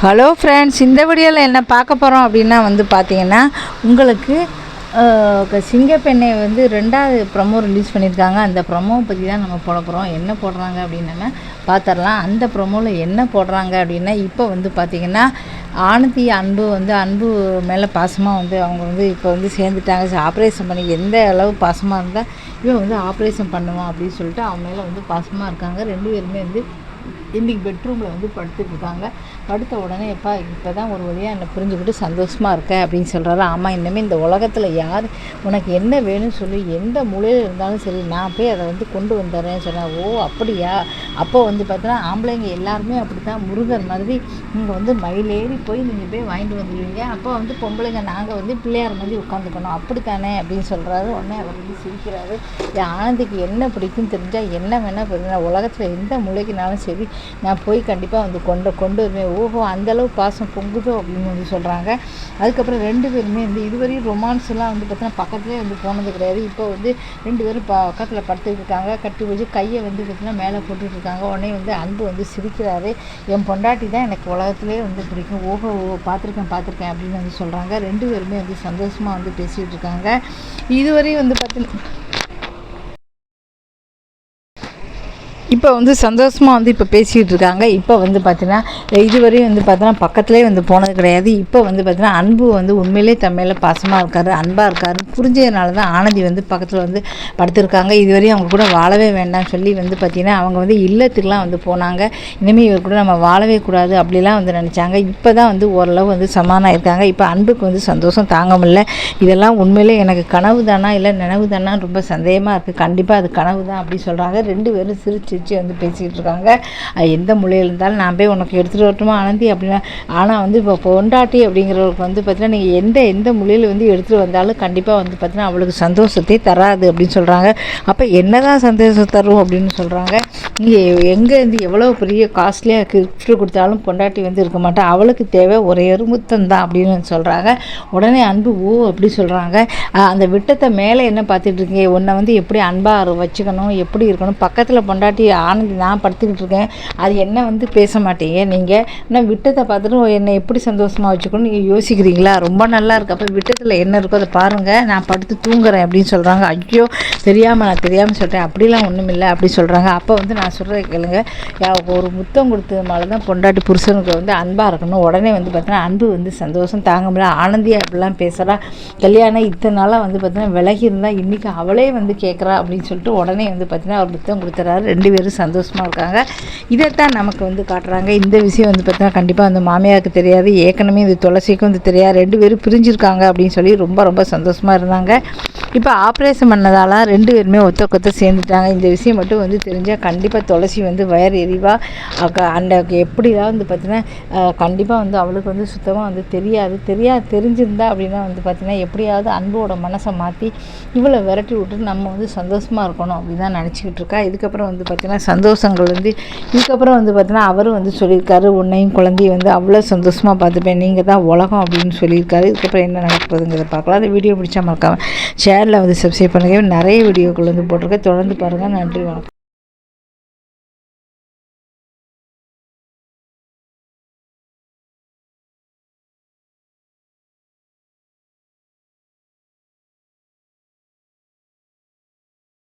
Hello friends, இந்த வீடியோவில் என்ன பார்க்க போகிறோம் அப்படின்னா பார்த்தீங்கன்னா உங்களுக்கு சிங்கப்பெண்ணை 2வது ப்ரொமோ ரிலீஸ் பண்ணியிருக்காங்க. அந்த ப்ரொமோவை பற்றி தான் நம்ம போட போகிறோம். என்ன போடுறாங்க அப்படின்னு நம்ம பார்த்துடலாம். அந்த ப்ரொமோவில் என்ன போடுறாங்க அப்படின்னா இப்போ பார்த்திங்கன்னா ஆனந்தி அன்பு மேலே பாசமாக அவங்க இப்போ சேர்ந்துட்டாங்க. ஆப்ரேஷன் பண்ணி எந்த அளவு பாசமாக இருந்தால் இவன் ஆப்ரேஷன் பண்ணுவான் அப்படின்னு சொல்லிட்டு அவன் மேலே பாசமாக இருக்காங்க. 2 பேருமே இன்றைக்கி பெட்ரூமில் படுத்துட்ருக்காங்க. படுத்த உடனே இப்போ தான் ஒரு வழியாக என்னை புரிஞ்சுக்கிட்டு சந்தோஷமாக இருக்கேன் அப்படின்னு சொல்கிறாரு. ஆமாம், இனிமேல் இந்த உலகத்தில் யார் உனக்கு என்ன வேணும்னு சொல்லி எந்த மூலையில் இருந்தாலும் சரி, நான் போய் அதை கொண்டு வந்துடுறேன்னு சொன்னேன். ஓ அப்படியா? அப்போ பார்த்தீங்கன்னா ஆம்பளைங்க எல்லாருமே அப்படி தான், முருகர் மாதிரி நீங்கள் மயிலேறி போய் நீங்கள் போய் வாங்கிட்டு வந்துடுவீங்க. அப்போ பொம்பளைங்க நாங்கள் பிள்ளையார் மாதிரி உட்காந்துக்கணும், அப்படித்தானே அப்படின்னு சொல்கிறாரு. உடனே அவர் சிரிக்கிறாரு. என் ஆனந்திக்கு என்ன பிடிக்குன்னு தெரிஞ்சால் என்ன வேணால் போயிருந்தேன், உலகத்தில் எந்த மூளைக்குனாலும் சரி நான் போய் கண்டிப்பாக கொண்டு வருவேன். ஓஹோ, அந்தளவு பாசம் பொங்குதோ அப்படின்னு சொல்கிறாங்க. அதுக்கப்புறம் 2 பேருமே இதுவரையும் ரொமான்ஸ்லாம் பார்த்தீங்கன்னா பக்கத்துலேயே போனது கிடையாது. இப்போ 2 பேரும் பக்கத்தில் படுத்துக்கிட்டு இருக்காங்க. கட்டி வச்சு கையை பார்த்தீங்கன்னா மேலே போட்டுட்ருக்காங்க. உடனே அன்பு சிரிக்கிறாரு. என் பொண்டாட்டி தான் எனக்கு உலகத்துலேயே பிடிக்கும். ஓஹோ, பார்த்துருக்கேன் அப்படின்னு சொல்கிறாங்க. 2 பேருமே சந்தோஷமாக பேசிகிட்டு இருக்காங்க. இதுவரையும் பார்த்தீங்கன்னா இப்போ சந்தோஷமாக இப்போ பேசிகிட்டு இருக்காங்க. இப்போ பார்த்தீங்கன்னா இதுவரையும் பார்த்தீங்கன்னா பக்கத்துலேயே போனது கிடையாது. இப்போ பார்த்தீங்கன்னா அன்பு உண்மையிலே தம்மையில் பாசமாக இருக்கார், அன்பாக இருக்கார். புரிஞ்சதுனால தான் ஆனந்தி பக்கத்தில் படுத்திருக்காங்க. இதுவரையும் அவங்க கூட வாழவே வேண்டாம்னு சொல்லி பார்த்தீங்கன்னா அவங்க இல்லத்துக்குலாம் போனாங்க. இனிமேல் இவர் கூட நம்ம வாழவே கூடாது அப்படிலாம் நினச்சாங்க. இப்போ தான் ஓரளவு சமாதானம் இருக்காங்க. இப்போ அன்புக்கு சந்தோஷம் தாங்க முடியல. இதெல்லாம் உண்மையிலே எனக்கு கனவு தானா இல்லை நினைவு தானா ரொம்ப சந்தேகமாக இருக்குது. கண்டிப்பாக அது கனவு தான் அப்படி சொல்கிறாங்க. 2 பேரும் சிரிச்சு பேசிக்கிட்டு இருக்காங்க. எந்த மொழியில் இருந்தாலும் நான் போய் உனக்கு எடுத்துகிட்டு வரட்டுமா ஆனந்தி அப்படின்னா, ஆனால் இப்போ பொண்டாட்டி அப்படிங்கிறவருக்கு பார்த்தீங்கன்னா நீங்கள் எந்த மொழியில் எடுத்துகிட்டு வந்தாலும் கண்டிப்பாக பார்த்தீங்கன்னா அவளுக்கு சந்தோஷத்தை தராது அப்படின்னு சொல்கிறாங்க. அப்போ என்ன தான் சந்தோஷம் தரும் அப்படின்னு சொல்கிறாங்க. நீங்கள் எங்கே எவ்வளோ பெரிய காஸ்ட்லியாக கிஃப்ட் கொடுத்தாலும் பொண்டாட்டி இருக்க மாட்டேன், அவளுக்கு தேவை ஒரே ஒரு முத்தம் தான் அப்படின்னு சொல்கிறாங்க. உடனே அன்பு ஓ அப்படி சொல்கிறாங்க. அந்த விட்டத்தை மேலே என்ன பார்த்துட்டு இருக்கீங்க, உன்னை எப்படி அன்பாக வச்சுக்கணும், எப்படி இருக்கணும், பக்கத்தில் பொண்டாட்டி ஆனந்தி நான் படுத்துக்கிட்டு இருக்கேன், அது என்ன பேச மாட்டீங்க நீங்கள், நான் விட்டத்தை பார்த்துட்டு என்னை எப்படி சந்தோஷமாக வச்சுக்கணும் நீங்கள் யோசிக்கிறீங்களா? ரொம்ப நல்லா இருக்குது. அப்போ விட்டத்தில் என்ன இருக்கோ அதை பாருங்கள், நான் படுத்து தூங்குறேன் அப்படின்னு சொல்கிறாங்க. ஐயோ நான் தெரியாமல் சொல்கிறேன், அப்படிலாம் ஒன்றும் இல்லை அப்படி சொல்கிறாங்க. அப்போ நான் சொல்கிறத கேளுங்க, ஒரு முத்தம் கொடுத்ததுனால தான் பொண்டாட்டி புருஷனுக்கு அன்பாக இருக்கணும். உடனே பார்த்தீங்கன்னா அன்பு சந்தோஷம் தாங்க முடியல. ஆனந்தி அப்படிலாம் பேசுகிறா, கல்யாணம் இத்தனை நாளாக பார்த்தீங்கன்னா விலகி இருந்தால் இன்றைக்கி அவளே கேட்குறா அப்படின்னு சொல்லிட்டு உடனே பார்த்தீங்கன்னா அவர் முத்தம் கொடுத்துறாரு. 2 பேரும் சந்தோஷமாக இருக்காங்க. இதைத்தான் நமக்கு காட்டுறாங்க. இந்த விஷயம் பார்த்தீங்கன்னா கண்டிப்பாக மாமியாருக்கு தெரியாது, ஏற்கனவே இது துளசிக்கும் தெரியாது. 2 பேரும் பிரிஞ்சிருக்காங்க அப்படின்னு சொல்லி ரொம்ப ரொம்ப சந்தோஷமாக இருந்தாங்க. இப்போ ஆப்ரேஷன் பண்ணதால் 2 பேருமே ஒத்த சேர்ந்துட்டாங்க. இந்த விஷயம் மட்டும் தெரிஞ்சால் கண்டிப்பாக துளசி வயர் எரிவா. அந்த எப்படி தான் பார்த்தீங்கன்னா கண்டிப்பாக அவளுக்கு சுத்தமாக தெரிஞ்சிருந்தா அப்படின்னா பார்த்தீங்கன்னா எப்படியாவது அன்போட மனசை மாற்றி இவ்வளோ விரட்டி விட்டுட்டு நம்ம சந்தோஷமாக இருக்கணும் அப்படின்னு தான் நினச்சிக்கிட்டு இருக்கா. இதுக்கப்புறம் பார்த்தீங்கன்னா சந்தோஷங்கள் இதுக்கப்புறம் பார்த்தீங்கன்னா அவரும் சொல்லியிருக்காரு, உன்னையும் குழந்தையும் அவ்வளோ சந்தோஷமாக பார்த்துப்பேன், நீங்கள் தான் உலகம் அப்படின்னு சொல்லியிருக்காரு. இதுக்கப்புறம் என்ன நடக்க போகுதுங்கிறத பார்க்கலாம். அந்த வீடியோ பிடிச்சா மறக்காமல் ஷேரில் சப்ஸ்கிரைப் பண்ணுங்கள். நிறைய வீடியோக்கள் போட்டிருக்கேன், தொடர்ந்து பாருங்கள். நன்றி, வணக்கம்.